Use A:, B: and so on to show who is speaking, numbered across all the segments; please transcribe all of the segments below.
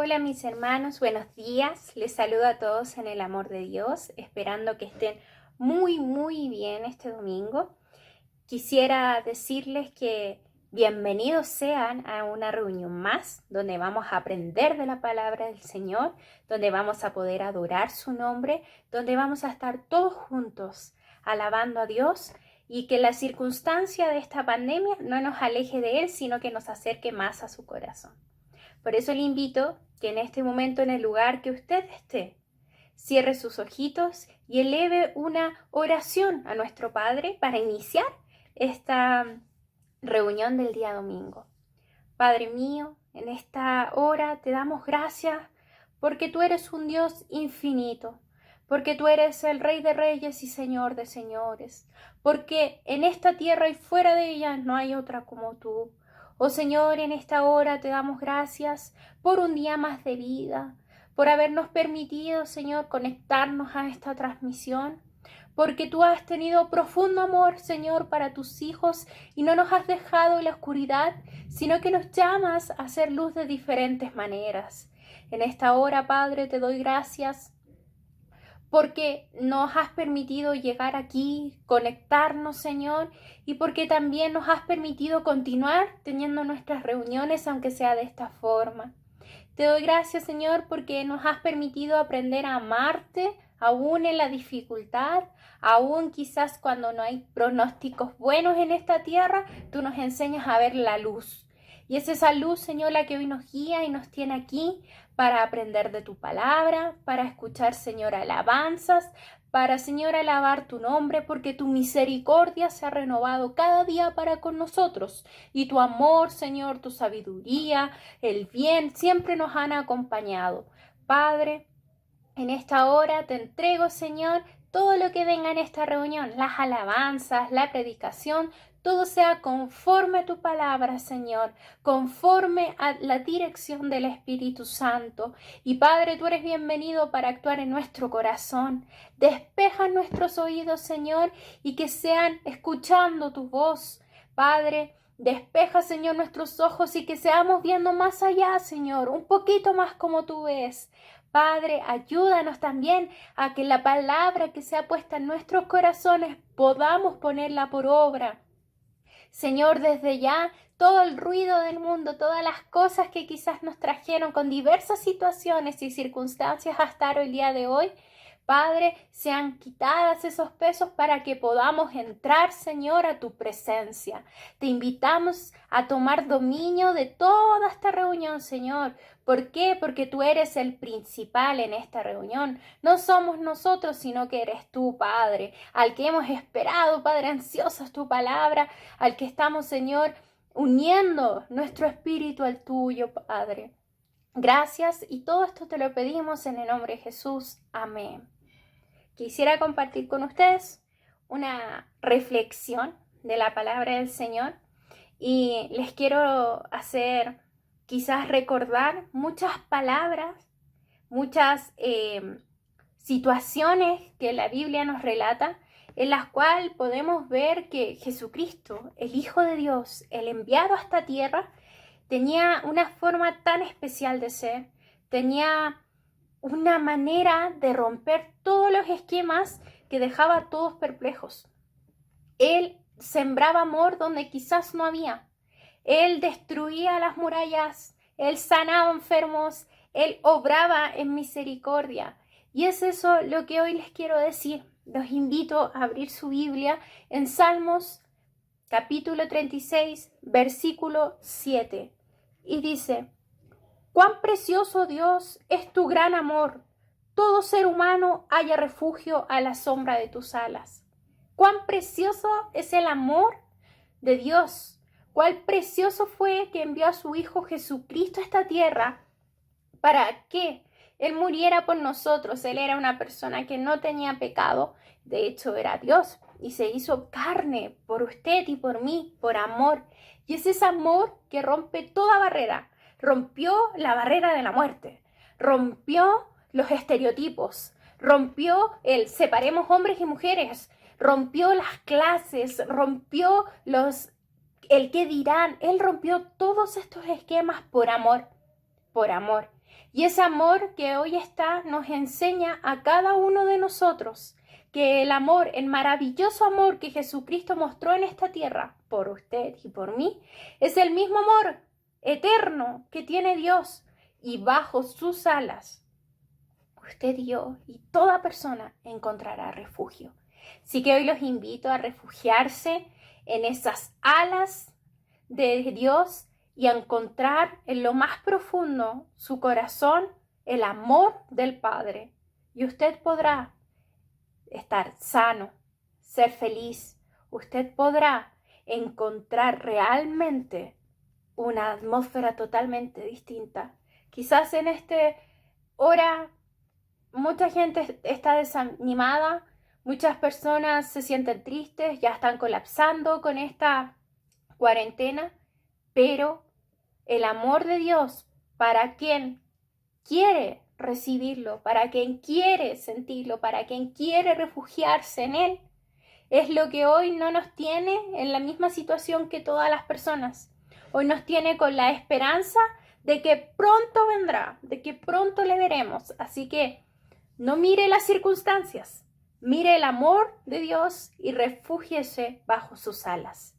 A: Hola mis hermanos, buenos días. Les saludo a todos en el amor de Dios, esperando que estén muy bien este domingo. Quisiera decirles que bienvenidos sean a una reunión más, donde vamos a aprender de la palabra del Señor, donde vamos a poder adorar su nombre, donde vamos a estar todos juntos alabando a Dios y que la circunstancia de esta pandemia no nos aleje de Él, sino que nos acerque más a su corazón. Por eso le invito que en este momento, en el lugar que usted esté, cierre sus ojitos y eleve una oración a nuestro Padre para iniciar esta reunión del día domingo. Padre mío, en esta hora te damos gracias porque tú eres un Dios infinito, porque tú eres el Rey de Reyes y Señor de Señores, porque en esta tierra y fuera de ella no hay otra como tú. Oh Señor, en esta hora te damos gracias por un día más de vida, por habernos permitido, Señor, conectarnos a esta transmisión, porque tú has tenido profundo amor, Señor, para tus hijos y no nos has dejado en la oscuridad, sino que nos llamas a hacer luz de diferentes maneras. En esta hora, Padre, te doy gracias porque nos has permitido llegar aquí, conectarnos, Señor, y porque también nos has permitido continuar teniendo nuestras reuniones, aunque sea de esta forma. Te doy gracias, Señor, porque nos has permitido aprender a amarte, aún en la dificultad, aún quizás cuando no hay pronósticos buenos en esta tierra, tú nos enseñas a ver la luz. Y es esa luz, Señor, la que hoy nos guía y nos tiene aquí para aprender de tu palabra, para escuchar, Señor, alabanzas, para, Señor, alabar tu nombre, porque tu misericordia se ha renovado cada día para con nosotros. Y tu amor, Señor, tu sabiduría, el bien, siempre nos han acompañado. Padre, en esta hora te entrego, Señor, todo lo que venga en esta reunión, las alabanzas, la predicación, todo sea conforme a tu palabra, Señor, conforme a la dirección del Espíritu Santo. Y Padre, tú eres bienvenido para actuar en nuestro corazón. Despeja nuestros oídos, Señor, y que sean escuchando tu voz. Padre, despeja, Señor, nuestros ojos y que seamos viendo más allá, Señor, un poquito más como tú ves. Padre, ayúdanos también a que la palabra que sea puesta en nuestros corazones podamos ponerla por obra. Señor, desde ya, todo el ruido del mundo, todas las cosas que quizás nos trajeron con diversas situaciones y circunstancias hasta el día de hoy, Padre, sean quitadas esos pesos para que podamos entrar, Señor, a tu presencia. Te invitamos a tomar dominio de toda esta reunión, Señor. ¿Por qué? Porque tú eres el principal en esta reunión. No somos nosotros, sino que eres tú, Padre, al que hemos esperado, Padre, ansiosos tu palabra, al que estamos, Señor, uniendo nuestro espíritu al tuyo, Padre. Gracias y todo esto te lo pedimos en el nombre de Jesús. Amén. Quisiera compartir con ustedes una reflexión de la palabra del Señor y les quiero hacer quizás recordar muchas palabras, muchas situaciones que la Biblia nos relata, en las cuales podemos ver que Jesucristo, el Hijo de Dios, el enviado a esta tierra, tenía una forma tan especial de ser, tenía una manera de romper todos los esquemas que dejaba a todos perplejos. Él sembraba amor donde quizás no había. Él destruía las murallas, él sanaba enfermos, él obraba en misericordia. Y es eso lo que hoy les quiero decir. Los invito a abrir su Biblia en Salmos capítulo 36, versículo 7. Y dice: cuán precioso, Dios, es tu gran amor. Todo ser humano halla refugio a la sombra de tus alas. Cuán precioso es el amor de Dios. Cuán precioso fue que envió a su Hijo Jesucristo a esta tierra para que Él muriera por nosotros. Él era una persona que no tenía pecado. De hecho, era Dios y se hizo carne por usted y por mí, por amor. Y es ese amor que rompe toda barrera. Rompió la barrera de la muerte, rompió los estereotipos, rompió el separemos hombres y mujeres, rompió las clases, rompió el qué dirán. Él rompió todos estos esquemas por amor, por amor. Y ese amor que hoy está nos enseña a cada uno de nosotros que el amor, el maravilloso amor que Jesucristo mostró en esta tierra por usted y por mí, es el mismo amor eterno que tiene Dios, y bajo sus alas usted y yo y toda persona encontrará refugio. Así que hoy los invito a refugiarse en esas alas de Dios y a encontrar en lo más profundo su corazón el amor del Padre. Y usted podrá estar sano, ser feliz. Usted podrá encontrar realmente una atmósfera totalmente distinta. Quizás en esta hora mucha gente está desanimada, muchas personas se sienten tristes, ya están colapsando con esta cuarentena, pero el amor de Dios para quien quiere recibirlo, para quien quiere sentirlo, para quien quiere refugiarse en Él, es lo que hoy no nos tiene en la misma situación que todas las personas. Hoy nos tiene con la esperanza de que pronto vendrá, de que pronto le veremos. Así que no mire las circunstancias, mire el amor de Dios y refúgiese bajo sus alas.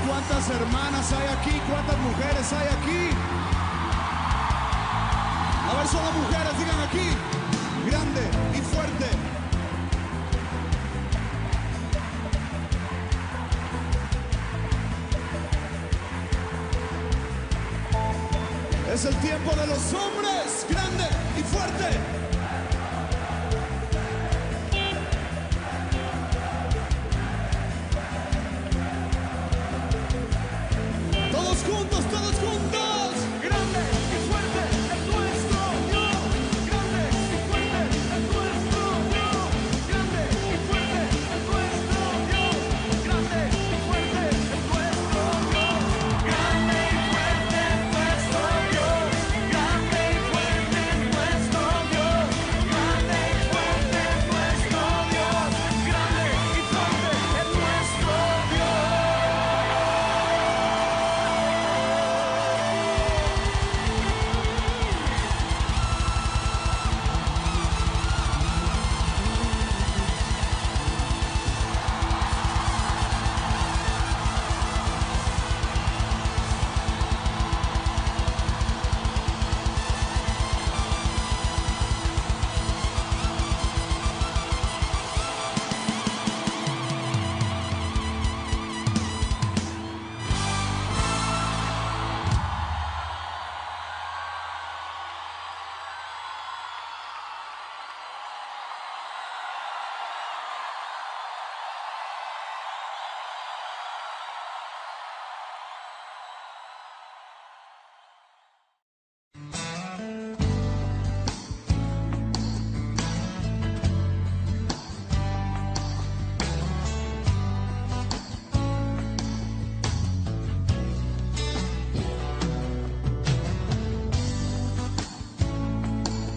B: ¿Cuántas hermanas hay aquí? ¿Cuántas mujeres hay aquí? A ver, solo mujeres, digan aquí. Grande y fuerte. Es el tiempo de los hombres. Grande y fuerte. Todos juntos, grande y fuerte es nuestro Dios, grande y fuerte es nuestro Dios, grande y fuerte es nuestro Dios, grande y fuerte es nuestro Dios, grande y fuerte es nuestro Dios, grande y fuerte es nuestro Dios, grande y fuerte es nuestro Dios, grande y fuerte es nuestro Dios.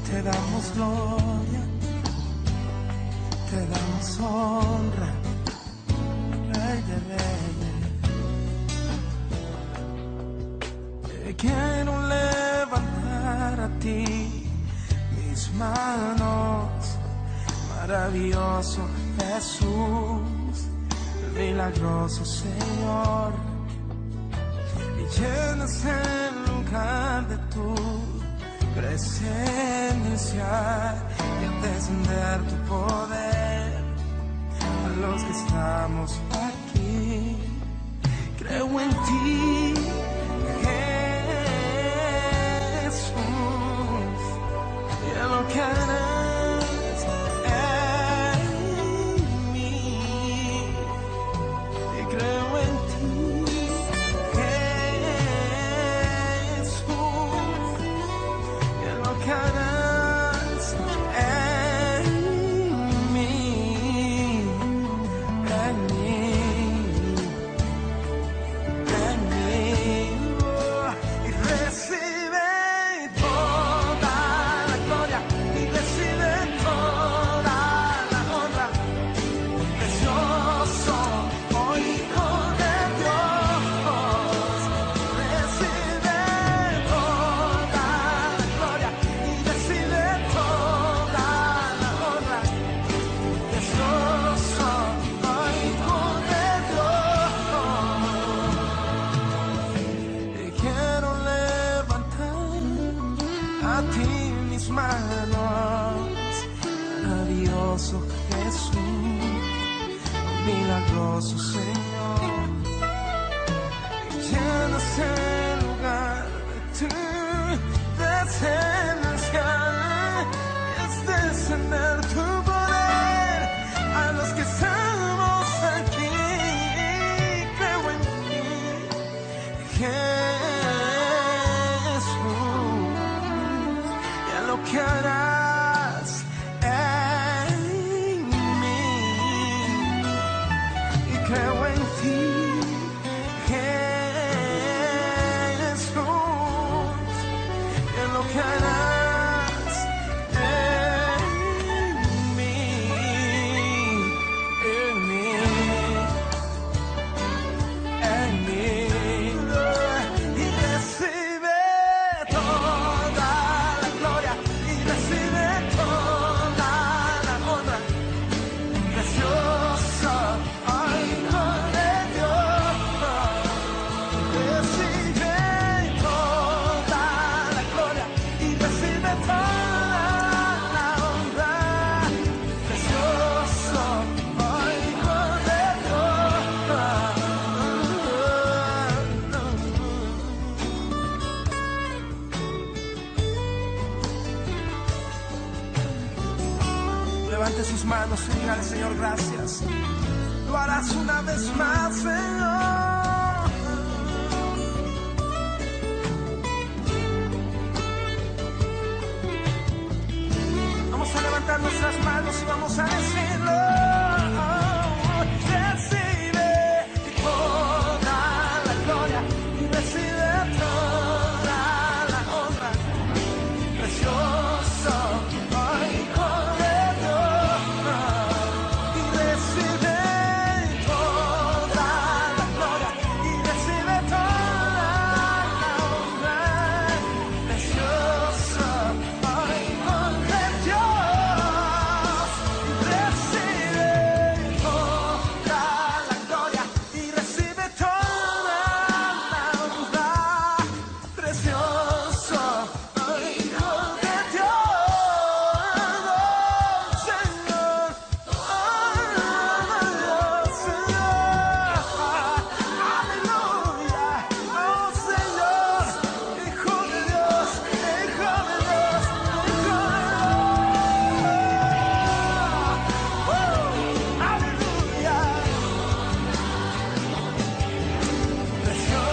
C: Te damos gloria, te damos honra, Rey de Reyes. Te quiero levantar a ti mis manos, maravilloso Jesús, milagroso Señor, y llenas el lugar de tu presencia y al descender tu poder a los que estamos aquí. Creo en ti, Jesús, y en lo que harás en mí. Y creo en ti, que harás en mí, en mí, en mí, y recibe toda la gloria y recibe toda la honra, precioso Hijo de Dios, recibe toda la gloria y recibe Maravilloso Jesús, milagroso Señor, llenas el lugar de tu presencia, y es descender tu poder a los que estamos aquí. Creo en ti, Jesús, y en lo que harás en mí, y creo en ti, Jesús, y en lo que harás en mí, en mí, en mí, y recibe toda la gloria, y recibe toda la honra, precioso Hijo de Dios. Recibe toda la gloria y recibe toda la honra, precioso Hijo de Dios. Levante sus manos y diga al Señor gracias. Lo harás una vez más, Señor. Vamos a levantar nuestras manos y vamos a decirlo. Recibe toda la gloria y recibe toda la honra, precioso Hijo de Dios, y recibe toda la gloria y recibe toda la honra, precioso Hijo de Dios, y recibe toda la gloria y recibe toda la honra, precioso Hijo de Dios, Señor, aleluya, oh Señor, Hijo de Dios, Hijo de Dios, Hijo de Dios, aleluya, precioso Hijo de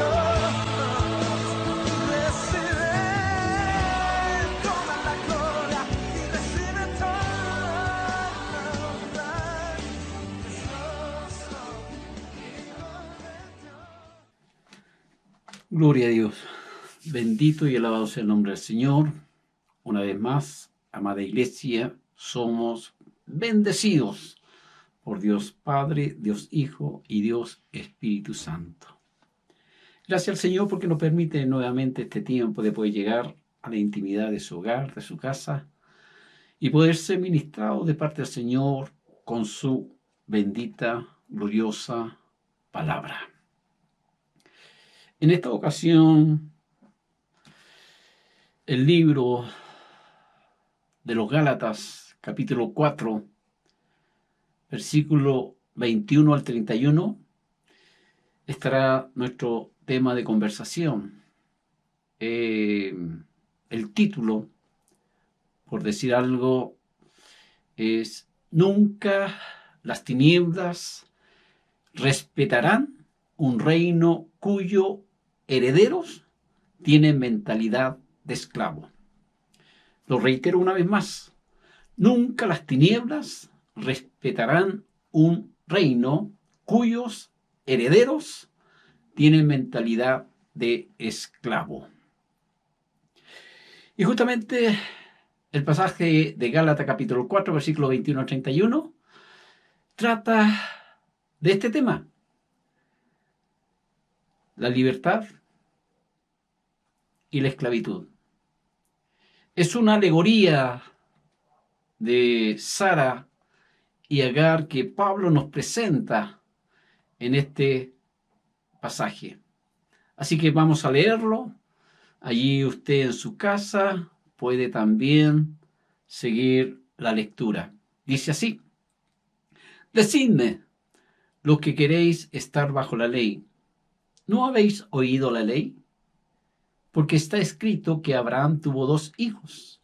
C: Dios, recibe toda la gloria y recibe toda la honra, precioso Hijo de Dios.
D: Gloria a Dios. Bendito y alabado sea el nombre del Señor. Una vez más, amada iglesia, somos bendecidos por Dios Padre, Dios Hijo y Dios Espíritu Santo. Gracias al Señor porque nos permite nuevamente este tiempo de poder llegar a la intimidad de su hogar, de su casa, y poder ser ministrado de parte del Señor con su bendita, gloriosa palabra. En esta ocasión, el libro de los Gálatas, capítulo 4, versículo 21 al 31, estará nuestro tema de conversación. El título, por decir algo, es «Nunca las tinieblas respetarán un reino cuyo herederos tienen mentalidad de esclavo». Lo reitero una vez más. Nunca las tinieblas respetarán un reino cuyos herederos tienen mentalidad de esclavo. Y justamente el pasaje de Gálatas capítulo 4, versículo 21 al 31, trata de este tema: la libertad y la esclavitud. Es una alegoría de Sara y Agar que Pablo nos presenta en este pasaje. Así que vamos a leerlo Allí usted en su casa puede también seguir la lectura. Dice así: Decidme, los que queréis estar bajo la ley, ¿no habéis oído la ley? Porque está escrito que Abraham tuvo 2 hijos,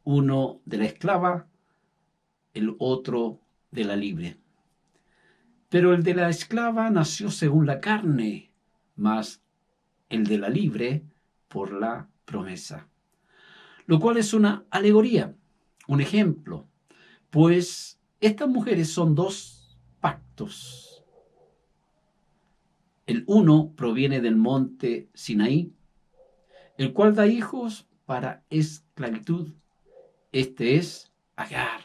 D: uno de la esclava, el otro de la libre. Pero el de la esclava nació según la carne, mas el de la libre por la promesa. Lo cual es una alegoría, un ejemplo, pues estas mujeres son 2 pactos. El uno proviene del monte Sinaí, el cual da hijos para esclavitud. Este es Agar.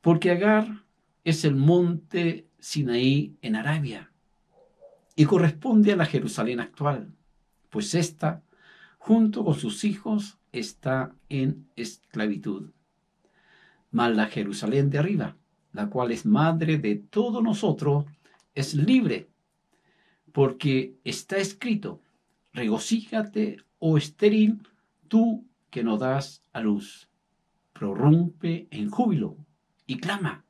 D: Porque Agar es el monte Sinaí en Arabia y corresponde a la Jerusalén actual, pues ésta, junto con sus hijos, está en esclavitud. Mas la Jerusalén de arriba, la cual es madre de todos nosotros, es libre, porque está escrito: regocíjate, oh estéril, tú que no das a luz, prorrumpe en júbilo y clama,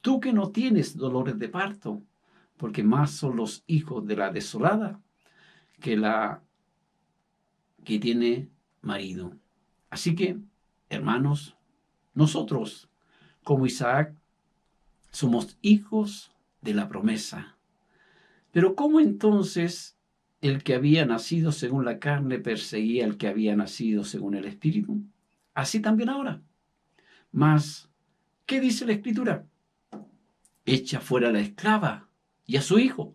D: tú que no tienes dolores de parto, porque más son los hijos de la desolada que la que tiene marido. Así que, hermanos, nosotros, como Isaac, somos hijos de la promesa. Pero ¿cómo entonces el que había nacido según la carne perseguía al que había nacido según el Espíritu? Así también ahora. Mas, ¿qué dice la Escritura? Echa fuera a la esclava y a su hijo,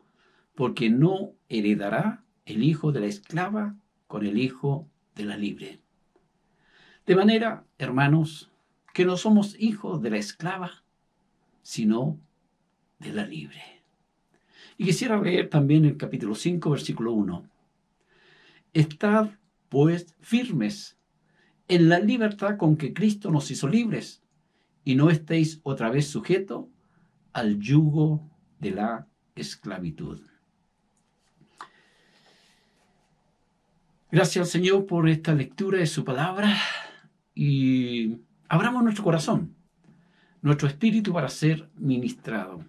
D: porque no heredará el hijo de la esclava con el hijo de la libre. De manera, hermanos, que no somos hijos de la esclava, sino de la libre. Y quisiera leer también el capítulo 5, versículo 1. Estad, pues, firmes en la libertad con que Cristo nos hizo libres, y no estéis otra vez sujetos al yugo de la esclavitud. Gracias al Señor por esta lectura de su palabra, y abramos nuestro corazón, nuestro espíritu para ser ministrado.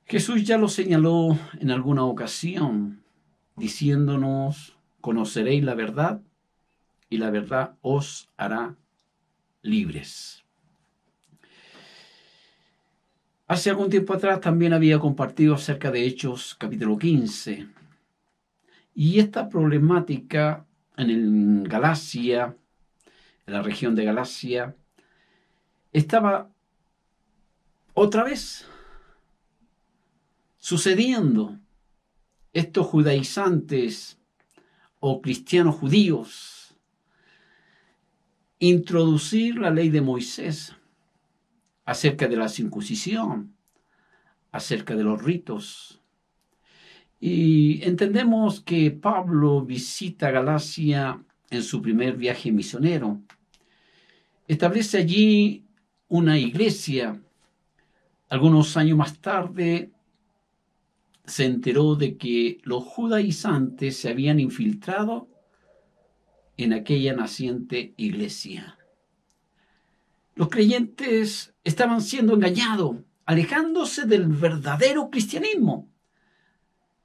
D: Jesús ya lo señaló en alguna ocasión, diciéndonos: conoceréis la verdad, y la verdad os hará libres. Hace algún tiempo atrás también había compartido acerca de Hechos capítulo 15, y esta problemática en Galacia, en la región de Galacia, estaba otra vez sucediendo. Estos judaizantes o cristianos judíos introducir la ley de Moisés acerca de la circuncisión, acerca de los ritos. Y entendemos que Pablo visita Galacia en su primer viaje misionero. Establece allí una iglesia. Algunos años más tarde se enteró de que los judaizantes se habían infiltrado en aquella naciente iglesia. Los creyentes estaban siendo engañados, alejándose del verdadero cristianismo.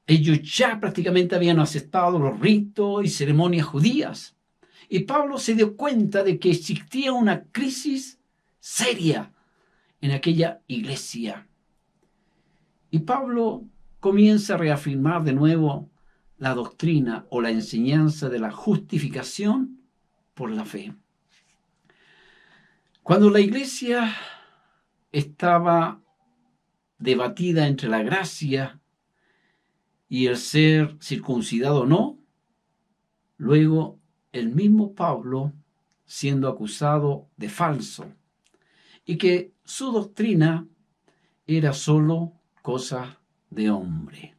D: Ellos ya prácticamente habían aceptado los ritos y ceremonias judías. Y Pablo se dio cuenta de que existía una crisis seria en aquella iglesia. Y Pablo comienza a reafirmar de nuevo la doctrina o la enseñanza de la justificación por la fe. Cuando la iglesia estaba debatida entre la gracia y el ser circuncidado o no, luego el mismo Pablo siendo acusado de falso y que su doctrina era solo cosa de hombre.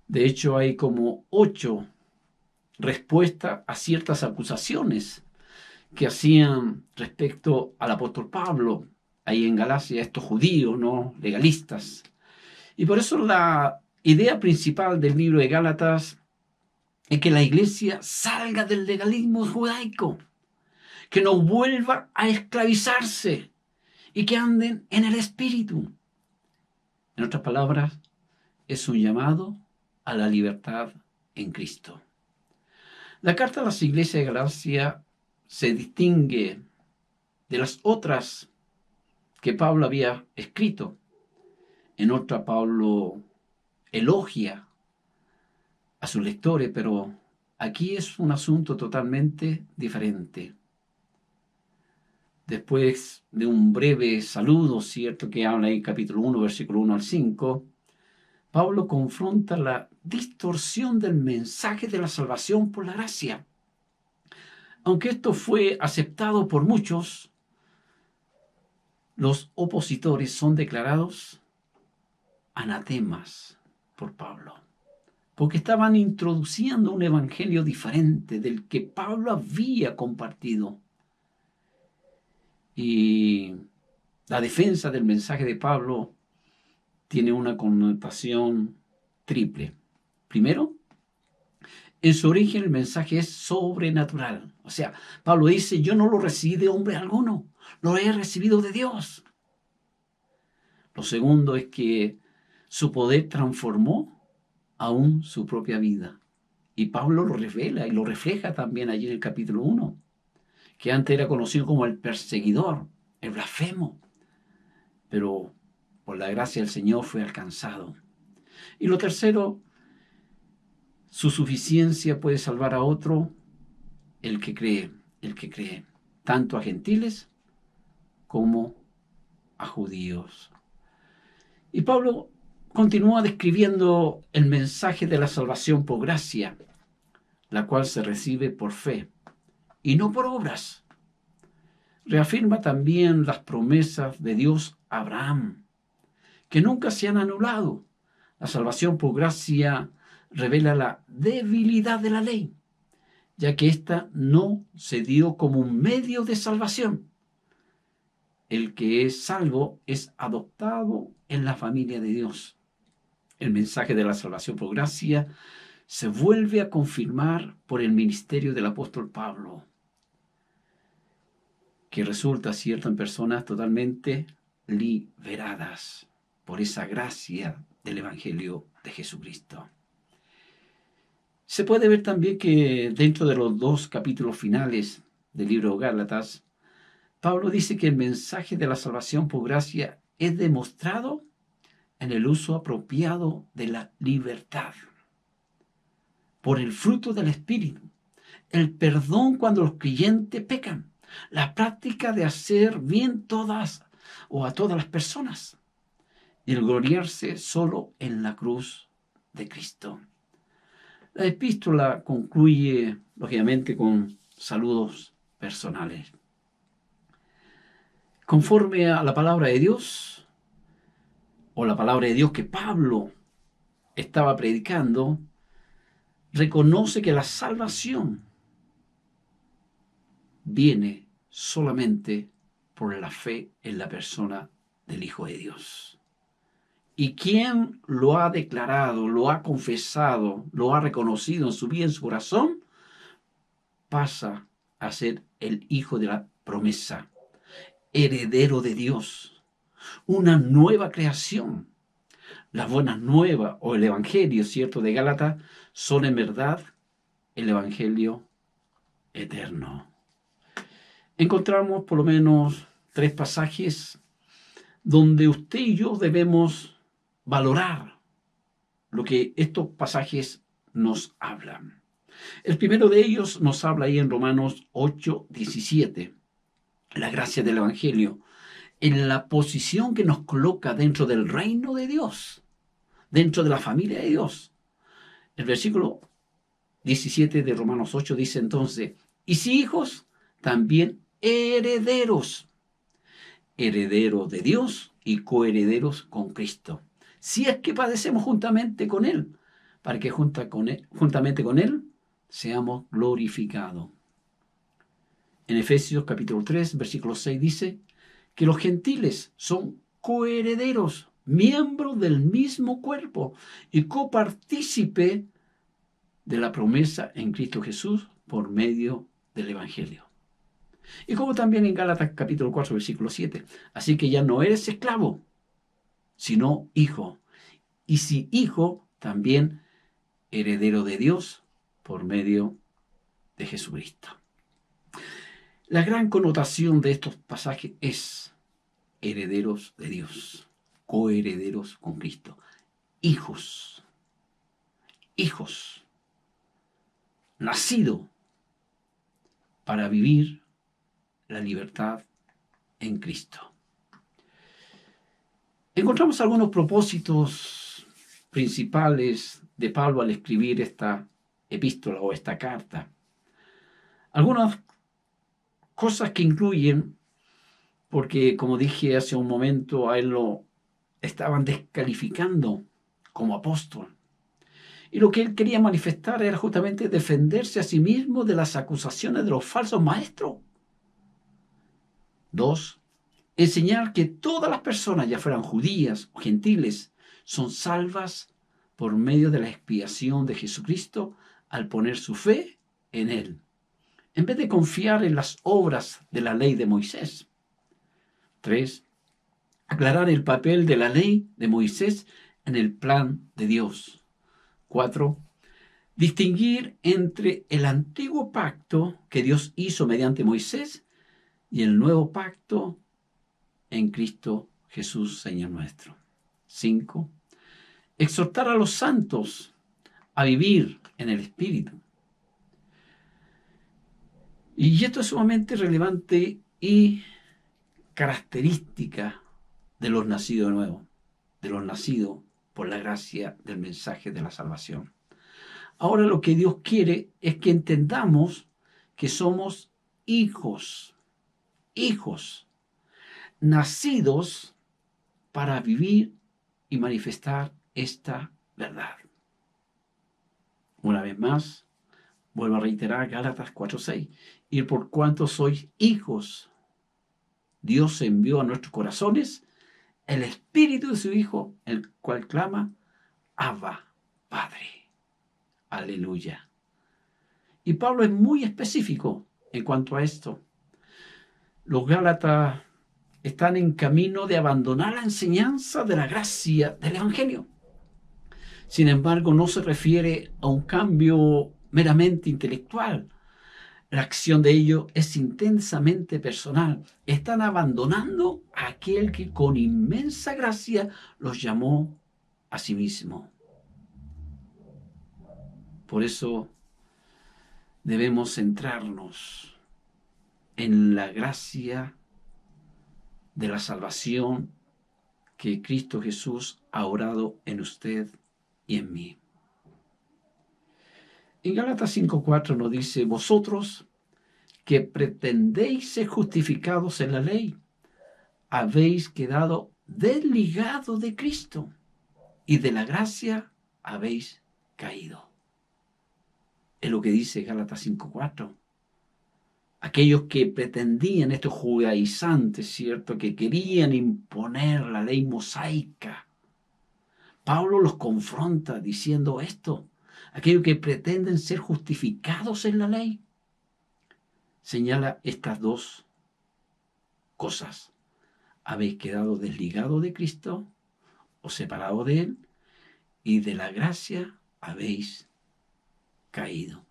D: De hecho, hay como 8 respuestas a ciertas acusaciones que hacían respecto al apóstol Pablo, ahí en Galacia, estos judíos, ¿no?, legalistas. Y por eso la idea principal del libro de Gálatas es que la iglesia salga del legalismo judaico, que no vuelva a esclavizarse y que anden en el Espíritu. En otras palabras, es un llamado a la libertad en Cristo. La carta a las iglesias de Galacia se distingue de las otras que Pablo había escrito. En otra, Pablo elogia a sus lectores, pero aquí es un asunto totalmente diferente. Después de un breve saludo, cierto, que habla en capítulo 1, versículo 1 al 5, Pablo confronta la distorsión del mensaje de la salvación por la gracia. Aunque esto fue aceptado por muchos, los opositores son declarados anatemas por Pablo, porque estaban introduciendo un evangelio diferente del que Pablo había compartido. Y la defensa del mensaje de Pablo tiene una connotación triple. Primero, en su origen el mensaje es sobrenatural. O sea, Pablo dice, yo no lo recibí de hombre alguno, lo he recibido de Dios. Lo segundo es que su poder transformó aún su propia vida. Y Pablo lo revela y lo refleja también allí en el capítulo 1, que antes era conocido como el perseguidor, el blasfemo, pero por la gracia del Señor fue alcanzado. Y lo tercero, su suficiencia puede salvar a otro, el que cree, tanto a gentiles como a judíos. Y Pablo continúa describiendo el mensaje de la salvación por gracia, la cual se recibe por fe y no por obras. Reafirma también las promesas de Dios a Abraham, que nunca se han anulado. La salvación por gracia revela la debilidad de la ley, ya que ésta no se dio como un medio de salvación. El que es salvo es adoptado en la familia de Dios. El mensaje de la salvación por gracia se vuelve a confirmar por el ministerio del apóstol Pablo, que resulta cierto en personas totalmente liberadas por esa gracia del Evangelio de Jesucristo. Se puede ver también que dentro de los 2 capítulos finales del libro de Gálatas, Pablo dice que el mensaje de la salvación por gracia es demostrado en el uso apropiado de la libertad, por el fruto del Espíritu, el perdón cuando los creyentes pecan, la práctica de hacer bien a todas las personas, y el gloriarse solo en la cruz de Cristo. La epístola concluye, lógicamente, con saludos personales. Conforme a la palabra de Dios, o la palabra de Dios que Pablo estaba predicando, reconoce que la salvación viene solamente por la fe en la persona del Hijo de Dios. Y quien lo ha declarado, lo ha confesado, lo ha reconocido en su vida, en su corazón, pasa a ser el hijo de la promesa, heredero de Dios, una nueva creación. Las buenas nuevas o el evangelio, ¿cierto?, de Gálatas son en verdad el evangelio eterno. Encontramos por lo menos 3 pasajes donde usted y yo debemos valorar lo que estos pasajes nos hablan. El primero de ellos nos habla ahí en Romanos 8:17, la gracia del evangelio, en la posición que nos coloca dentro del reino de Dios, dentro de la familia de Dios. El versículo 17 de Romanos 8 dice entonces, y si hijos, también herederos, herederos de Dios y coherederos con Cristo, si es que padecemos juntamente con Él, para que juntamente con Él seamos glorificados. En Efesios capítulo 3, versículo 6 dice que los gentiles son coherederos miembro del mismo cuerpo y copartícipe de la promesa en Cristo Jesús por medio del Evangelio. Y como también en Gálatas capítulo 4, versículo 7. Así que ya no eres esclavo, sino hijo. Y si hijo, también heredero de Dios por medio de Jesucristo. La gran connotación de estos pasajes es herederos de Dios, coherederos con Cristo, hijos, nacido para vivir la libertad en Cristo. Encontramos algunos propósitos principales de Pablo al escribir esta epístola o esta carta. Algunas cosas que incluyen, porque como dije hace un momento, a él lo estaban descalificando como apóstol. Y lo que él quería manifestar era justamente defenderse a sí mismo de las acusaciones de los falsos maestros. 2. Enseñar que todas las personas, ya fueran judías o gentiles, son salvas por medio de la expiación de Jesucristo al poner su fe en Él, en vez de confiar en las obras de la ley de Moisés. 3. Aclarar el papel de la ley de Moisés en el plan de Dios. 4. Distinguir entre el antiguo pacto que Dios hizo mediante Moisés y el nuevo pacto en Cristo Jesús, Señor nuestro. 5. Exhortar a los santos a vivir en el Espíritu. Y esto es sumamente relevante y característica de los nacidos de nuevo, de los nacidos por la gracia del mensaje de la salvación. Ahora lo que Dios quiere es que entendamos que somos hijos, nacidos para vivir y manifestar esta verdad. Una vez más, vuelvo a reiterar Gálatas 4:6. Y por cuanto sois hijos, Dios envió a nuestros corazones el Espíritu de su Hijo, el cual clama, Abba, Padre. Aleluya. Y Pablo es muy específico en cuanto a esto. Los Gálatas están en camino de abandonar la enseñanza de la gracia del Evangelio. Sin embargo, no se refiere a un cambio meramente intelectual. La acción de ellos es intensamente personal. Están abandonando a aquel que con inmensa gracia los llamó a sí mismo. Por eso debemos centrarnos en la gracia de la salvación que Cristo Jesús ha obrado en usted y en mí. En Gálatas 5:4 nos dice, vosotros que pretendéis ser justificados en la ley, habéis quedado desligados de Cristo y de la gracia habéis caído. Es lo que dice Gálatas 5:4. Aquellos que pretendían, estos judaizantes, ¿cierto?, que querían imponer la ley mosaica. Pablo los confronta diciendo esto. Aquellos que pretenden ser justificados en la ley. Señala estas dos cosas. Habéis quedado desligados de Cristo o separados de Él, y de la gracia habéis caído.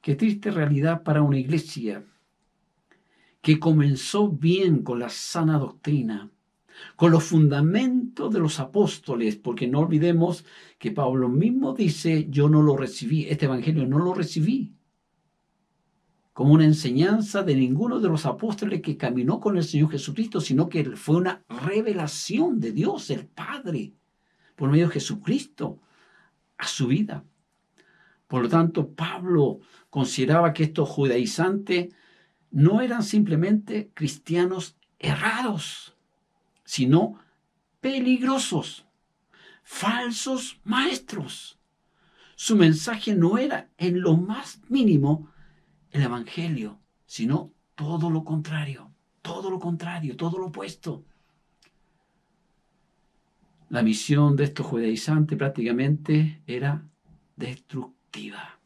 D: Qué triste realidad para una iglesia que comenzó bien con la sana doctrina, con los fundamentos de los apóstoles, porque no olvidemos que Pablo mismo dice, yo no lo recibí, este evangelio no lo recibí como una enseñanza de ninguno de los apóstoles que caminó con el Señor Jesucristo, sino que fue una revelación de Dios, el Padre, por medio de Jesucristo, a su vida. Por lo tanto, Pablo consideraba que estos judaizantes no eran simplemente cristianos errados, sino peligrosos, falsos maestros. Su mensaje no era en lo más mínimo el evangelio, sino todo lo contrario, todo lo opuesto. la misión de estos judaizantes prácticamente era destructiva.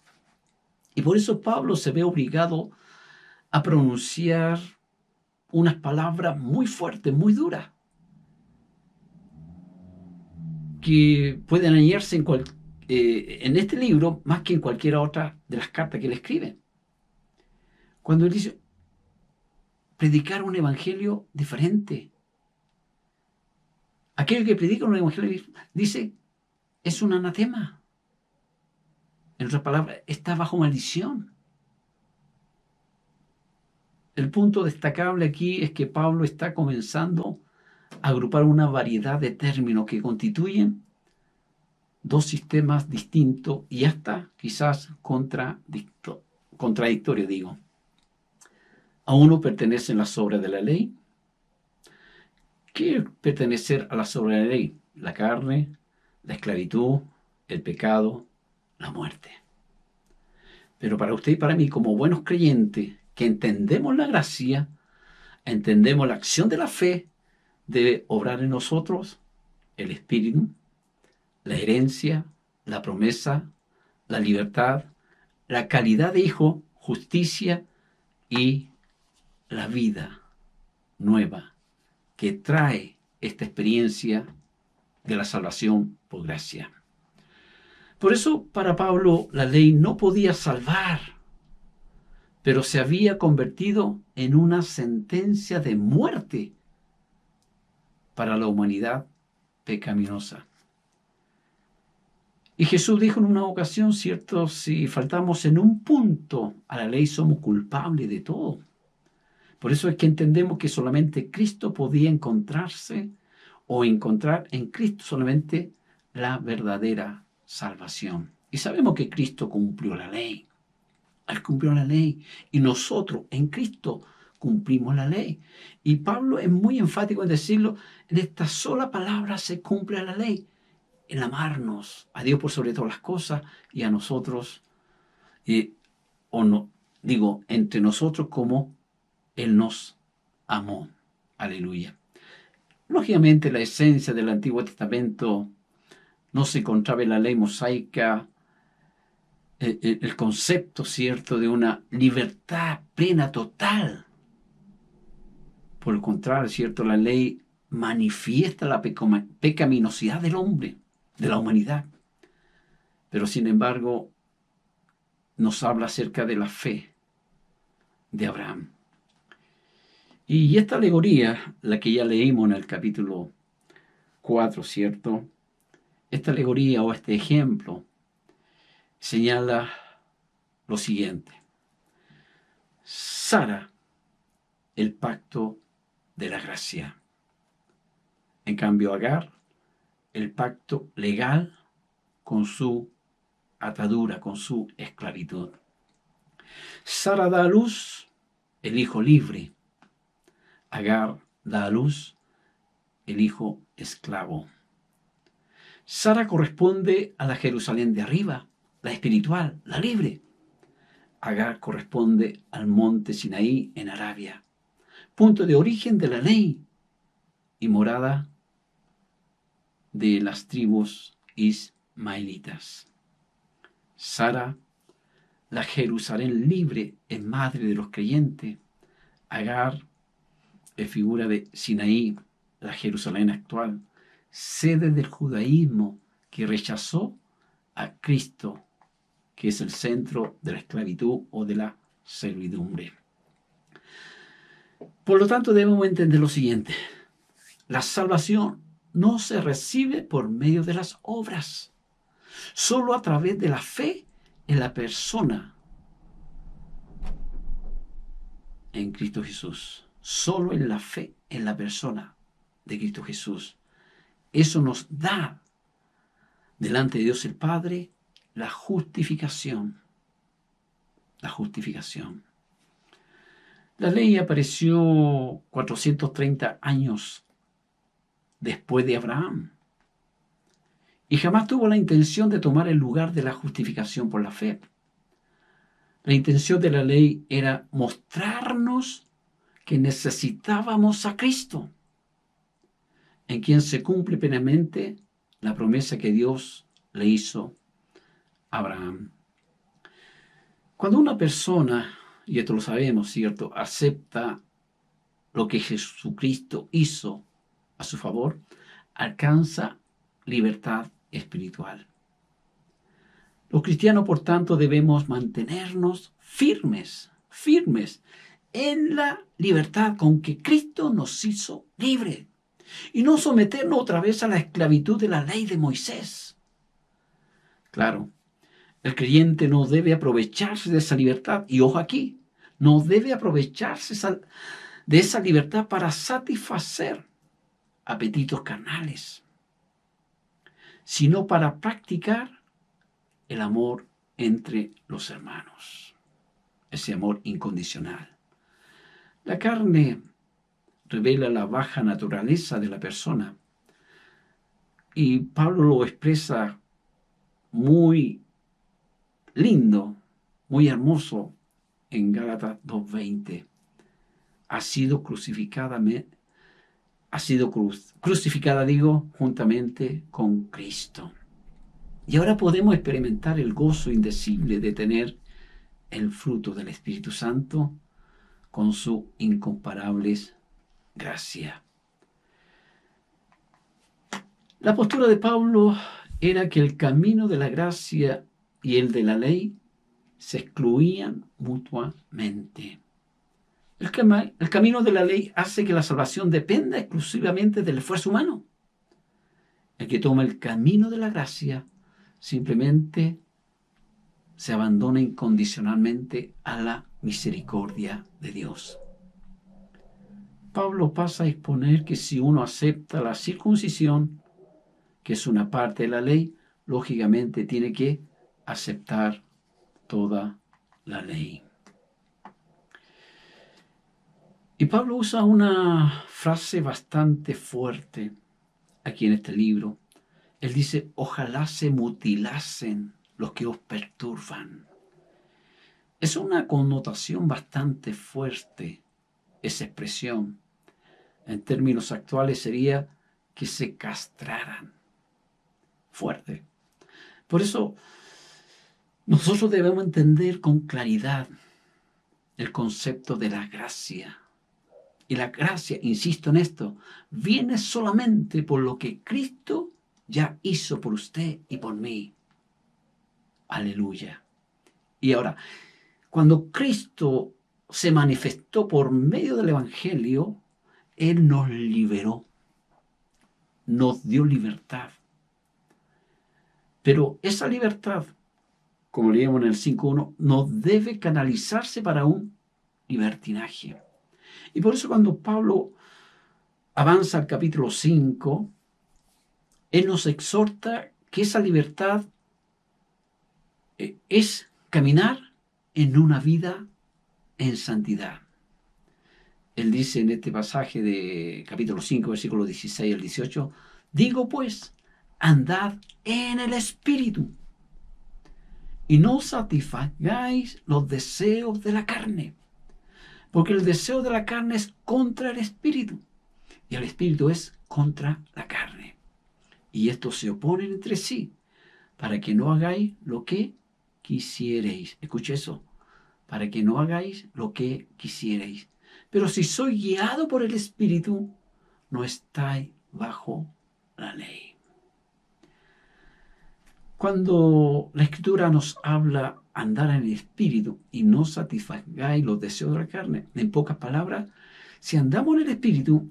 D: Y por eso Pablo se ve obligado a pronunciar unas palabras muy fuertes, muy duras, que pueden hallarse en este libro más que en cualquier otra de las cartas que él escribe. Cuando él dice, predicar un evangelio diferente. Aquel que predica un evangelio, dice, es un anatema. En otras palabras, está bajo maldición. El punto destacable aquí es que Pablo está comenzando a agrupar una variedad de términos que constituyen dos sistemas distintos y hasta quizás contradictorios, digo. A uno pertenecen las obras de la ley. ¿Qué es pertenecer a las obras de la ley? La carne, la esclavitud, el pecado, la muerte. Pero para usted y para mí, como buenos creyentes, que entendemos la gracia, entendemos la acción de la fe, debe obrar en nosotros el Espíritu, la herencia, la promesa, la libertad, la calidad de hijo, justicia y la vida nueva que trae esta experiencia de la salvación por gracia. Por eso, para Pablo, la ley no podía salvar, pero se había convertido en una sentencia de muerte para la humanidad pecaminosa. Y Jesús dijo en una ocasión, cierto, si faltamos en un punto a la ley, somos culpables de todo. Por eso es que entendemos que solamente Cristo podía encontrarse o encontrar en Cristo solamente la verdadera salvación. Y sabemos que Cristo cumplió la ley. Él cumplió la ley y nosotros en Cristo cumplimos la ley. Y Pablo es muy enfático en decirlo, en esta sola palabra se cumple la ley, en amarnos a Dios por sobre todas las cosas y a nosotros, entre nosotros como Él nos amó. Aleluya. Lógicamente la esencia del Antiguo Testamento no se encontraba en la ley mosaica, el concepto, ¿cierto?, de una libertad plena, total. Por el contrario, ¿cierto?, la ley manifiesta la pecaminosidad del hombre, de la humanidad. Pero sin embargo, nos habla acerca de la fe de Abraham. Y esta alegoría, la que ya leímos en el capítulo 4, ¿cierto? Esta alegoría o este ejemplo señala lo siguiente. Sara, el pacto de la gracia. En cambio, Agar, el pacto legal con su atadura, con su esclavitud. Sara da a luz el hijo libre. Agar da a luz el hijo esclavo. Sara corresponde a la Jerusalén de arriba, la espiritual, la libre. Agar corresponde al monte Sinaí en Arabia, punto de origen de la ley y morada de las tribus ismaelitas. Sara, la Jerusalén libre, es madre de los creyentes. Agar es figura de Sinaí, la Jerusalén actual, sede del judaísmo que rechazó a Cristo, que es el centro de la esclavitud o de la servidumbre. Por lo tanto, debemos entender lo siguiente. La salvación no se recibe por medio de las obras, solo a través de la fe en la persona en Cristo Jesús. Solo en la fe en la persona de Cristo Jesús. Eso nos da delante de Dios el Padre la justificación. La justificación. La ley apareció 430 años después de Abraham y jamás tuvo la intención de tomar el lugar de la justificación por la fe. La intención de la ley era mostrarnos que necesitábamos a Cristo. en quien se cumple plenamente la promesa que Dios le hizo a Abraham. Cuando una persona, y esto lo sabemos, ¿cierto?, acepta lo que Jesucristo hizo a su favor, alcanza libertad espiritual. Los cristianos, por tanto, debemos mantenernos firmes en la libertad con que Cristo nos hizo libres y no someternos otra vez a la esclavitud de la ley de Moisés. Claro, el creyente no debe aprovecharse de esa libertad, y ojo aquí, no debe aprovecharse de esa libertad para satisfacer apetitos carnales, sino para practicar el amor entre los hermanos, ese amor incondicional. La carne revela la baja naturaleza de la persona, y Pablo lo expresa muy lindo, muy hermoso en Gálatas 2:20. Ha sido crucificada, juntamente con Cristo. Y ahora podemos experimentar el gozo indecible de tener el fruto del Espíritu Santo con su incomparable gracia. La postura de Pablo era que el camino de la gracia y el de la ley se excluían mutuamente. El camino de la ley hace que la salvación dependa exclusivamente del esfuerzo humano. El que toma el camino de la gracia simplemente se abandona incondicionalmente a la misericordia de Dios. Pablo pasa a exponer que si uno acepta la circuncisión, que es una parte de la ley, lógicamente tiene que aceptar toda la ley. Y Pablo usa una frase bastante fuerte aquí en este libro. Él dice: ojalá se mutilasen los que os perturban. Es una connotación bastante fuerte esa expresión. En términos actuales sería que se castraran. Fuerte. Por eso nosotros debemos entender con claridad el concepto de la gracia. Y la gracia, insisto en esto, viene solamente por lo que Cristo ya hizo por usted y por mí. Aleluya. Y ahora, cuando Cristo se manifestó por medio del Evangelio, Él nos liberó, nos dio libertad. Pero esa libertad, como leíamos en el 5.1, no debe canalizarse para un libertinaje. Y por eso cuando Pablo avanza al capítulo 5, él nos exhorta que esa libertad es caminar en una vida en santidad. Él dice en este pasaje de capítulo 5, versículos 16 al 18, digo pues, andad en el Espíritu y no satisfagáis los deseos de la carne, porque el deseo de la carne es contra el Espíritu y el Espíritu es contra la carne. Y estos se oponen entre sí para que no hagáis lo que quisierais. Escuche eso, para que no hagáis lo que quisierais. Pero si sois guiado por el Espíritu, no estáis bajo la ley. Cuando la Escritura nos habla andar en el Espíritu y no satisfagáis los deseos de la carne, en pocas palabras, si andamos en el Espíritu,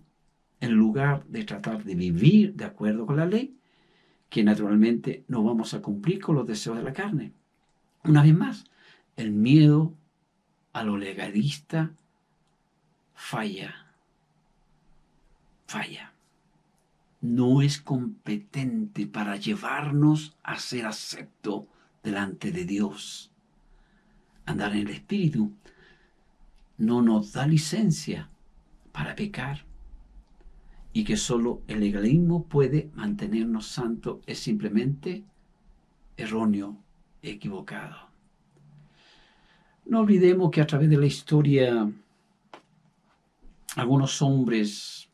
D: en lugar de tratar de vivir de acuerdo con la ley, que naturalmente no vamos a cumplir con los deseos de la carne. Una vez más, el miedo a lo legalista falla. No es competente para llevarnos a ser acepto delante de Dios. Andar en el Espíritu no nos da licencia para pecar, y que solo el legalismo puede mantenernos santos es simplemente erróneo, equivocado. No olvidemos que a través de la historia algunos hombres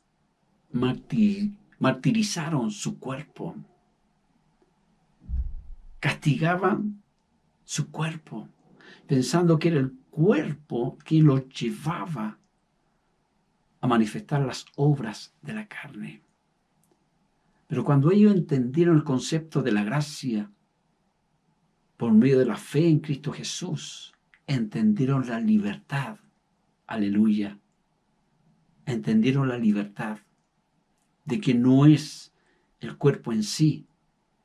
D: martirizaron su cuerpo, castigaban su cuerpo, pensando que era el cuerpo quien los llevaba a manifestar las obras de la carne. Pero cuando ellos entendieron el concepto de la gracia por medio de la fe en Cristo Jesús, entendieron la libertad. Aleluya. Entendieron la libertad de que no es el cuerpo en sí,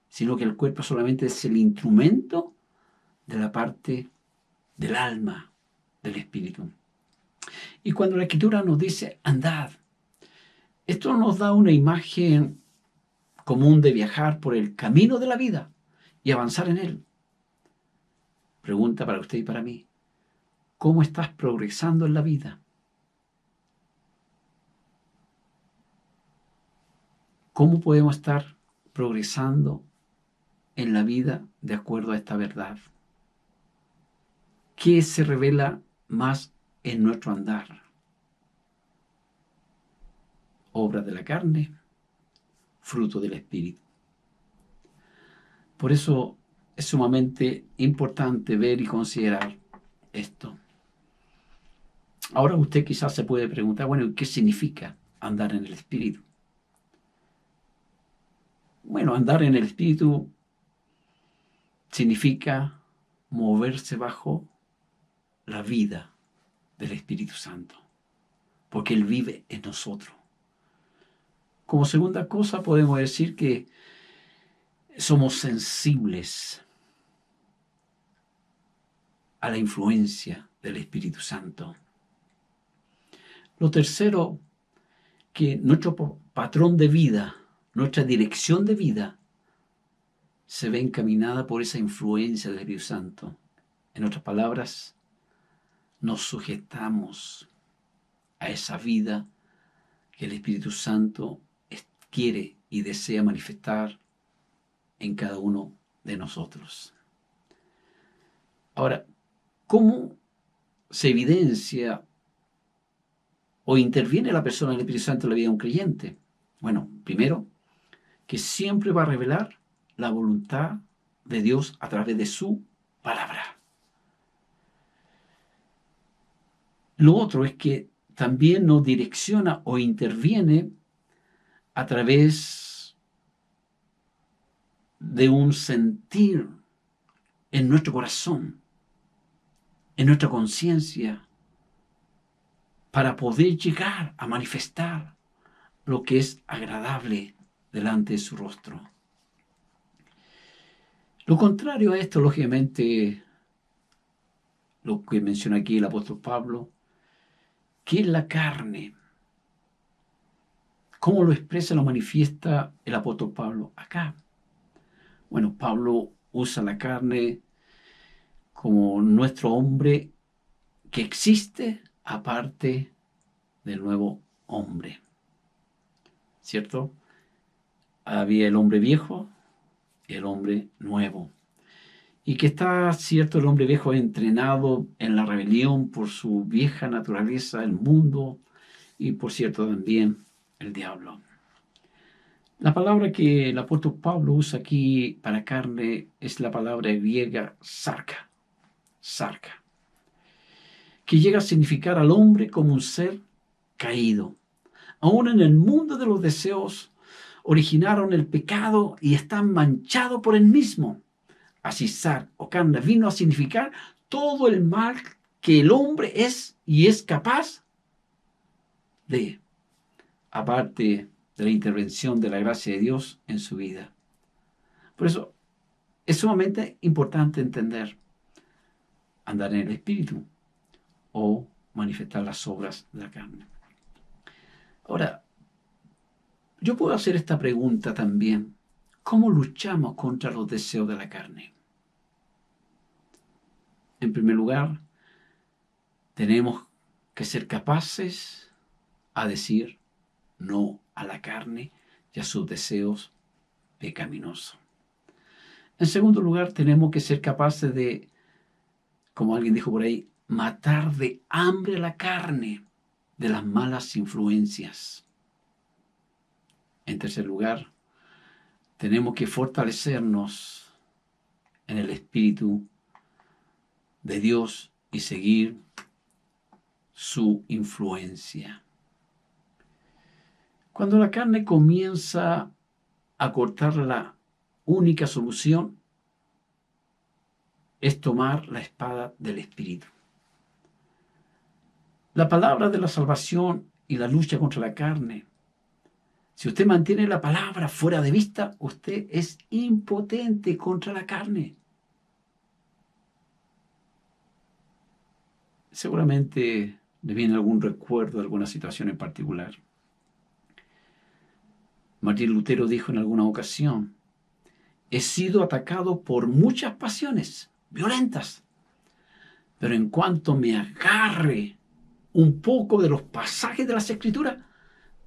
D: sino que el cuerpo solamente es el instrumento de la parte del alma, del espíritu. Y cuando la Escritura nos dice andad, esto nos da una imagen común de viajar por el camino de la vida y avanzar en él. Pregunta para usted y para mí: ¿cómo estás progresando en la vida? ¿Cómo podemos estar progresando en la vida de acuerdo a esta verdad? ¿Qué se revela más en nuestro andar? Obra de la carne, fruto del Espíritu. Por eso es sumamente importante ver y considerar esto. Ahora usted quizás se puede preguntar, bueno, ¿qué significa andar en el Espíritu? Bueno, andar en el Espíritu significa moverse bajo la vida del Espíritu Santo, porque Él vive en nosotros. Como segunda cosa podemos decir que somos sensibles a la influencia del Espíritu Santo. Lo tercero, que nuestro patrón de vida, nuestra dirección de vida, se ve encaminada por esa influencia del Espíritu Santo. En otras palabras, nos sujetamos a esa vida que el Espíritu Santo quiere y desea manifestar en cada uno de nosotros. Ahora, ¿cómo se evidencia o interviene la persona del Espíritu Santo en la vida de un creyente? Bueno, primero, que siempre va a revelar la voluntad de Dios a través de su palabra. Lo otro es que también nos direcciona o interviene a través de un sentir en nuestro corazón, en nuestra conciencia, para poder llegar a manifestar lo que es agradable delante de su rostro. Lo contrario a esto, lógicamente, lo que menciona aquí el apóstol Pablo, ¿qué es la carne? ¿Cómo lo expresa, lo manifiesta el apóstol Pablo acá? Bueno, Pablo usa la carne como nuestro hombre que existe aparte del nuevo hombre, ¿cierto? Había el hombre viejo y el hombre nuevo. Y que está, cierto, el hombre viejo entrenado en la rebelión por su vieja naturaleza, el mundo, y por cierto también el diablo. La palabra que el apóstol Pablo usa aquí para carne es la palabra griega sarka, que llega a significar al hombre como un ser caído. Aún en el mundo de los deseos originaron el pecado y están manchados por el mismo. Así sark o carne vino a significar todo el mal que el hombre es y es capaz de, aparte de la intervención de la gracia de Dios en su vida. Por eso es sumamente importante entender andar en el Espíritu o manifestar las obras de la carne. Ahora, yo puedo hacer esta pregunta también: ¿cómo luchamos contra los deseos de la carne? En primer lugar, tenemos que ser capaces a decir no a la carne y a sus deseos pecaminosos. En segundo lugar, tenemos que ser capaces de, como alguien dijo por ahí, matar de hambre la carne de las malas influencias. En tercer lugar, tenemos que fortalecernos en el Espíritu de Dios y seguir su influencia. Cuando la carne comienza a cortar, la única solución es tomar la espada del Espíritu. La palabra de la salvación y la lucha contra la carne. Si usted mantiene la palabra fuera de vista, usted es impotente contra la carne. Seguramente le viene algún recuerdo de alguna situación en particular. Martín Lutero dijo en alguna ocasión: he sido atacado por muchas pasiones violentas, pero en cuanto me agarre un poco de los pasajes de las Escrituras,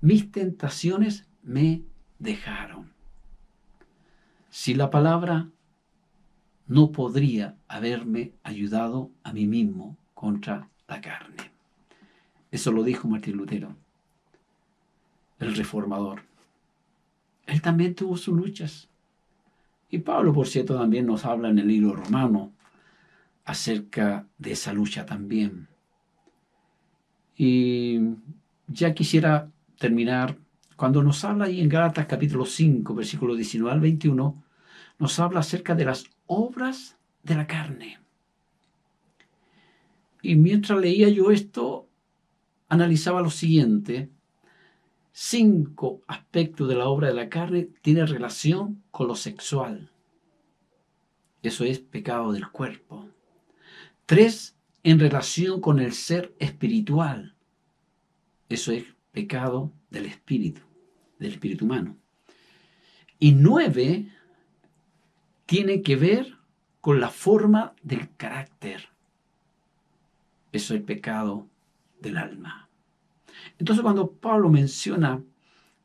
D: mis tentaciones me dejaron. Si la palabra no podría haberme ayudado a mí mismo contra la carne. Eso lo dijo Martín Lutero, el reformador. Él también tuvo sus luchas. Y Pablo, por cierto, también nos habla en el libro romano acerca de esa lucha también. Y ya quisiera terminar, cuando nos habla ahí en Gálatas capítulo 5, versículo 19 al 21, nos habla acerca de las obras de la carne. Y mientras leía yo esto, analizaba lo siguiente: 5 aspectos de la obra de la carne tienen relación con lo sexual. Eso es pecado del cuerpo. 3 en relación con el ser espiritual. Eso es pecado del espíritu humano. Y 9 tiene que ver con la forma del carácter. Eso es pecado del alma. Entonces, cuando Pablo menciona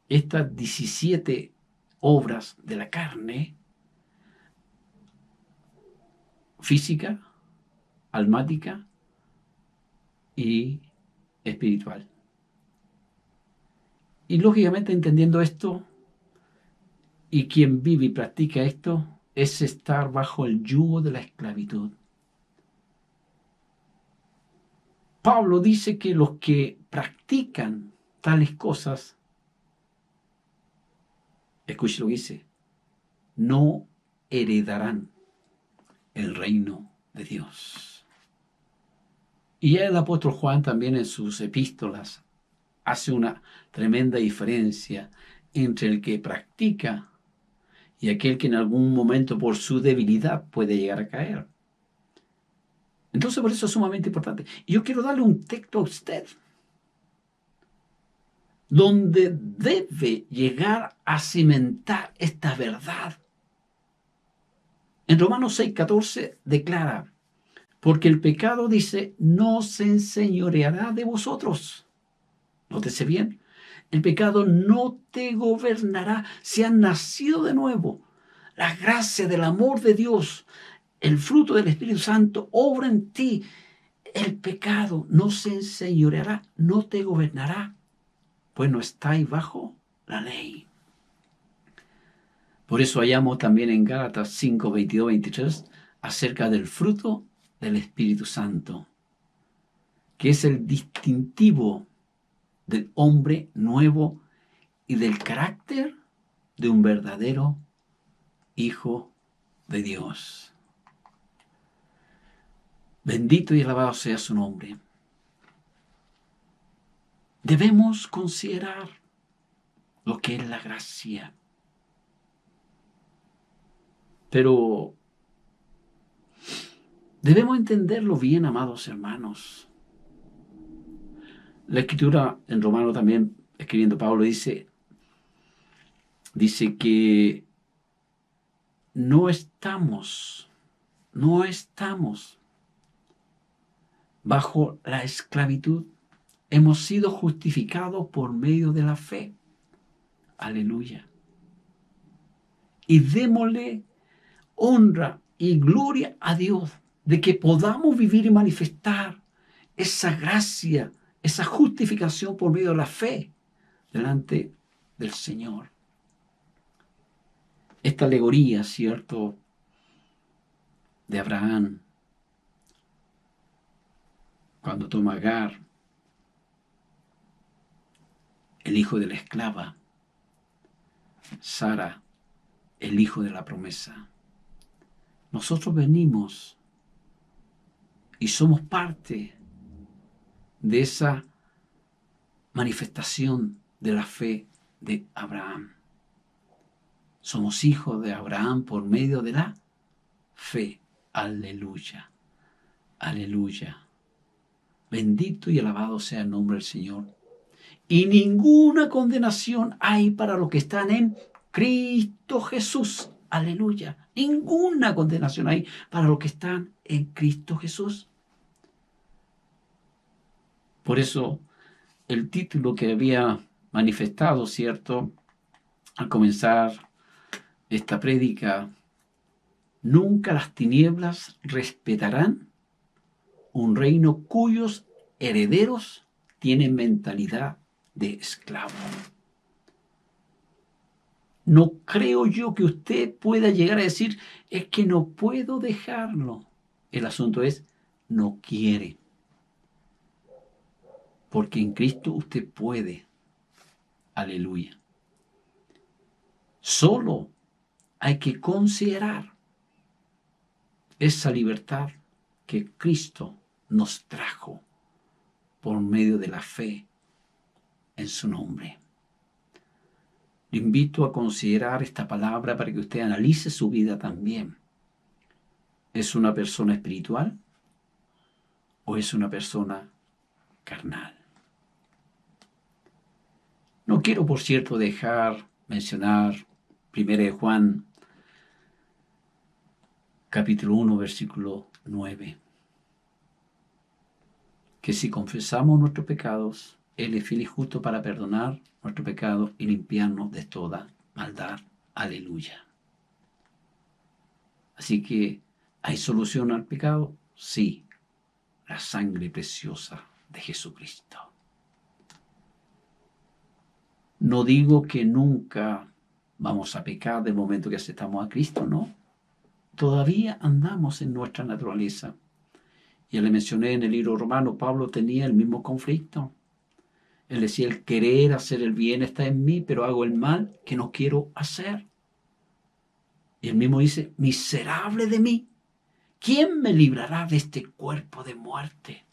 D: estas 17 obras de la carne, física, almática y espiritual. Y lógicamente, entendiendo esto, y quien vive y practica esto, es estar bajo el yugo de la esclavitud. Pablo dice que los que practican tales cosas, escuche lo que dice, no heredarán el reino de Dios. Y ya el apóstol Juan también en sus epístolas hace una tremenda diferencia entre el que practica y aquel que en algún momento por su debilidad puede llegar a caer. Entonces, por eso es sumamente importante. Y yo quiero darle un texto a usted donde debe llegar a cimentar esta verdad. En Romanos 6:14 declara: porque el pecado, dice, no se enseñoreará de vosotros. Nótese bien, el pecado no te gobernará si has nacido de nuevo. La gracia del amor de Dios, el fruto del Espíritu Santo, obra en ti. El pecado no se enseñoreará, no te gobernará, pues no estáis bajo la ley. Por eso hallamos también en Gálatas 5, 22, 23, acerca del fruto del Espíritu Santo, que es el distintivo del hombre nuevo y del carácter de un verdadero hijo de Dios. Bendito y alabado sea su nombre. Debemos considerar lo que es la gracia. Pero debemos entenderlo bien, amados hermanos. La Escritura en Romano también, escribiendo Pablo, dice que no estamos bajo la esclavitud. Hemos sido justificados por medio de la fe. Aleluya. Y démosle honra y gloria a Dios de que podamos vivir y manifestar esa gracia, esa justificación por medio de la fe delante del Señor. esta alegoría, ¿cierto?, de Abraham, cuando toma a Agar, el hijo de la esclava, Sara, el hijo de la promesa. Nosotros venimos y somos parte de esa manifestación de la fe de Abraham. Somos hijos de Abraham por medio de la fe. Aleluya, aleluya. Bendito y alabado sea el nombre del Señor. Y ninguna condenación hay para los que están en Cristo Jesús. Aleluya. Ninguna condenación hay para los que están en Cristo Jesús. Por eso el título que había manifestado, ¿cierto?, al comenzar esta prédica: nunca las tinieblas respetarán un reino cuyos herederos tienen mentalidad de esclavo. No creo yo que usted pueda llegar a decir, es que no puedo dejarlo. El asunto es, no quiere. Porque en Cristo usted puede. Aleluya. Solo hay que considerar esa libertad que Cristo nos trajo por medio de la fe en su nombre. Le invito a considerar esta palabra para que usted analice su vida también. ¿Es una persona espiritual o es una persona carnal? No quiero, por cierto, dejar mencionar 1 Juan, capítulo 1, versículo 9. Que si confesamos nuestros pecados, Él es fiel y justo para perdonar nuestro pecado y limpiarnos de toda maldad. Aleluya. Así que, ¿hay solución al pecado? Sí, la sangre preciosa de Jesucristo. No digo que nunca vamos a pecar del momento que aceptamos a Cristo, no. Todavía andamos en nuestra naturaleza. Ya le mencioné en el libro romano, Pablo tenía el mismo conflicto. Él decía, el querer hacer el bien está en mí, pero hago el mal que no quiero hacer. Y él mismo dice, miserable de mí, ¿quién me librará de este cuerpo de muerte?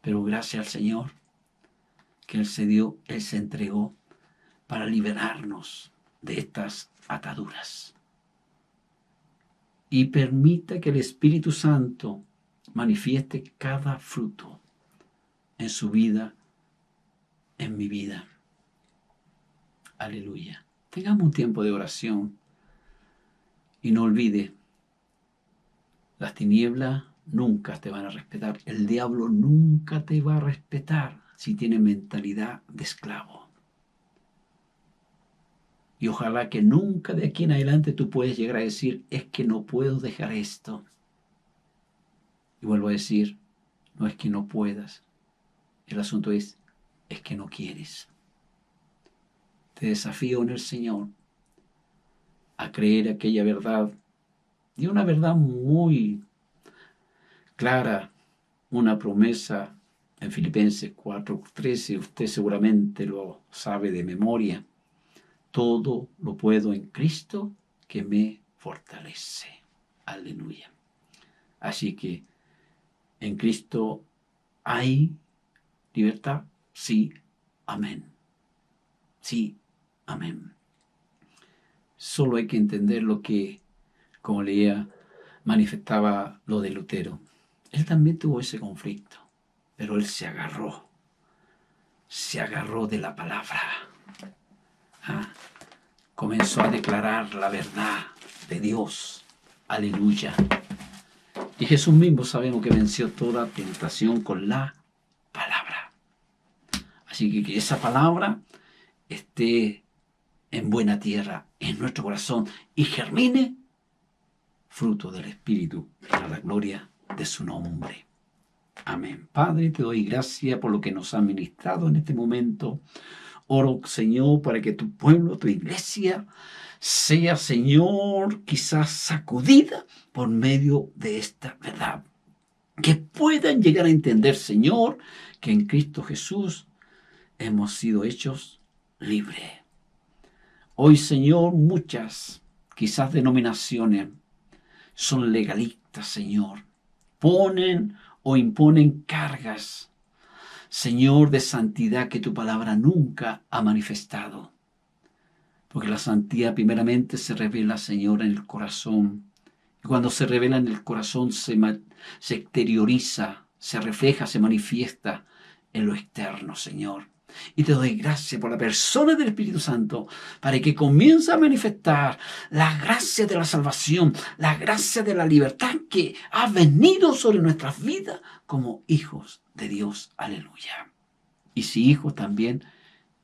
D: Pero gracias al Señor, que Él se entregó para liberarnos de estas ataduras. Y permita que el Espíritu Santo manifieste cada fruto en su vida, en mi vida. Aleluya. Tengamos un tiempo de oración y no olvide, las tinieblas nunca te van a respetar. El diablo nunca te va a respetar si tiene mentalidad de esclavo. Y ojalá que nunca de aquí en adelante tú puedas llegar a decir, es que no puedo dejar esto. Y vuelvo a decir, no es que no puedas. El asunto es que no quieres. Te desafío en el Señor a creer aquella verdad, y una verdad muy clara, una promesa en Filipenses 4:13, usted seguramente lo sabe de memoria. Todo lo puedo en Cristo que me fortalece. Aleluya. Así que en Cristo hay libertad. Sí, amén. Sí, amén. Solo hay que entender lo que, como leía, manifestaba lo de Lutero. Él también tuvo ese conflicto, pero él se agarró de la palabra. Comenzó a declarar la verdad de Dios. Aleluya. Y Jesús mismo sabemos que venció toda tentación con la palabra. Así que esa palabra esté en buena tierra, en nuestro corazón, y germine fruto del Espíritu para la gloria de su nombre. Amén. Padre, te doy gracias por lo que nos ha ministrado en este momento. Oro, Señor, para que tu pueblo, tu iglesia, sea, Señor, quizás sacudida por medio de esta verdad. Que puedan llegar a entender, Señor, que en Cristo Jesús hemos sido hechos libres. Hoy, Señor, muchas, quizás denominaciones, son legalistas, Señor. Ponen o imponen cargas, Señor, de santidad que tu palabra nunca ha manifestado. Porque la santidad primeramente se revela, Señor, en el corazón. Y cuando se revela en el corazón se exterioriza, se refleja, se manifiesta en lo externo, Señor. Y te doy gracias por la persona del Espíritu Santo para que comience a manifestar la gracia de la salvación, la gracia de la libertad que ha venido sobre nuestras vidas como hijos de Dios. Aleluya. Y si hijos, también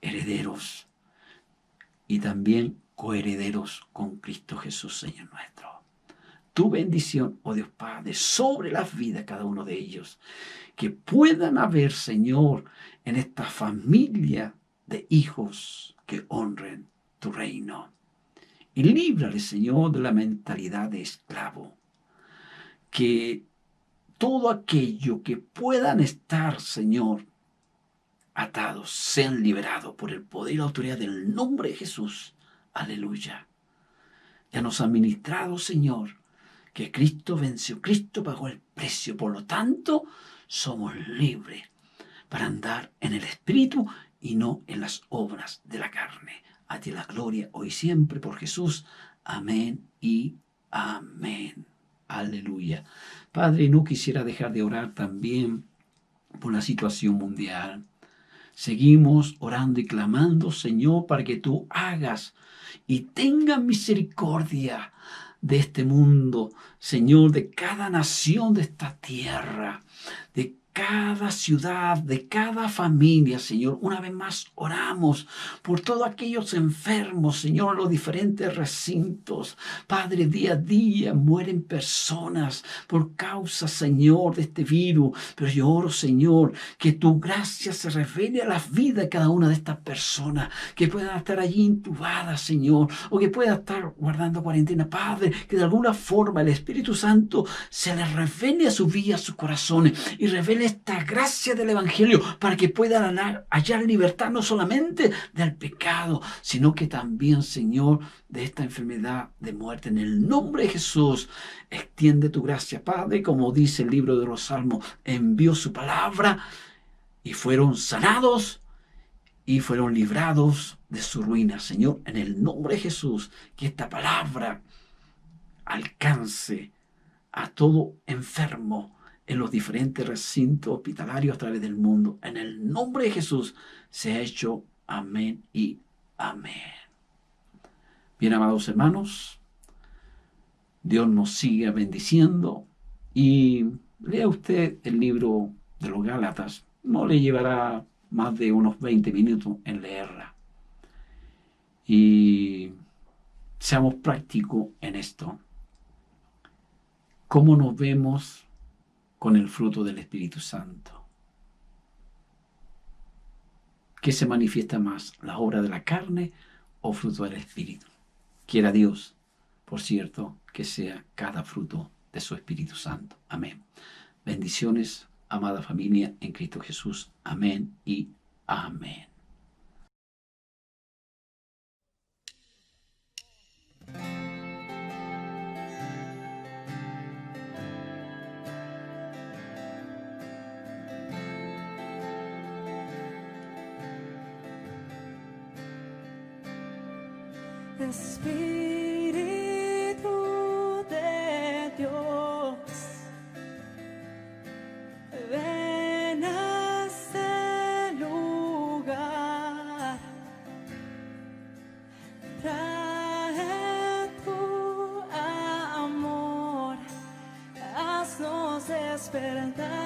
D: herederos y también coherederos con Cristo Jesús, Señor nuestro. Tu bendición, oh Dios Padre, sobre las vidas de cada uno de ellos. Que puedan haber, Señor, en esta familia de hijos que honren tu reino. Y líbrale, Señor, de la mentalidad de esclavo. Que todo aquello que puedan estar, Señor, atados, sean liberados por el poder y la autoridad del nombre de Jesús. Aleluya. Ya nos ha ministrado, Señor, que Cristo venció, Cristo pagó el precio, por lo tanto, somos libres para andar en el Espíritu y no en las obras de la carne. A ti la gloria, hoy y siempre, por Jesús. Amén y amén. Aleluya. Padre, no quisiera dejar de orar también por la situación mundial. Seguimos orando y clamando, Señor, para que tú hagas y tengas misericordia de este mundo, Señor, de cada nación de esta tierra, de cada ciudad, de cada familia, Señor. Una vez más oramos por todos aquellos enfermos, Señor, en los diferentes recintos. Padre, día a día mueren personas por causa, Señor, de este virus. Pero yo oro, Señor, que tu gracia se revele a las vidas de cada una de estas personas, que puedan estar allí intubadas, Señor, o que puedan estar guardando cuarentena. Padre, que de alguna forma el Espíritu Santo se les revele a sus vidas, a sus corazones, y revele esta gracia del Evangelio para que puedan hallar libertad no solamente del pecado, sino que también, Señor, de esta enfermedad de muerte. En el nombre de Jesús, extiende tu gracia, Padre, como dice el libro de los Salmos, envió su palabra y fueron sanados y fueron librados de su ruina. Señor, en el nombre de Jesús, que esta palabra alcance a todo enfermo en los diferentes recintos hospitalarios a través del mundo. En el nombre de Jesús se ha hecho. Amén y amén. Bien, amados hermanos, Dios nos sigue bendiciendo y lea usted el libro de los Gálatas. No le llevará más de unos 20 minutos en leerla. Y seamos prácticos en esto. ¿Cómo nos vemos con el fruto del Espíritu Santo? ¿Qué se manifiesta más, la obra de la carne o fruto del Espíritu? Quiera Dios, por cierto, que sea cada fruto de su Espíritu Santo. Amén. Bendiciones, amada familia en Cristo Jesús. Amén y amén.
E: Espíritu de Dios, ven a este lugar, trae tu amor, haznos despertar.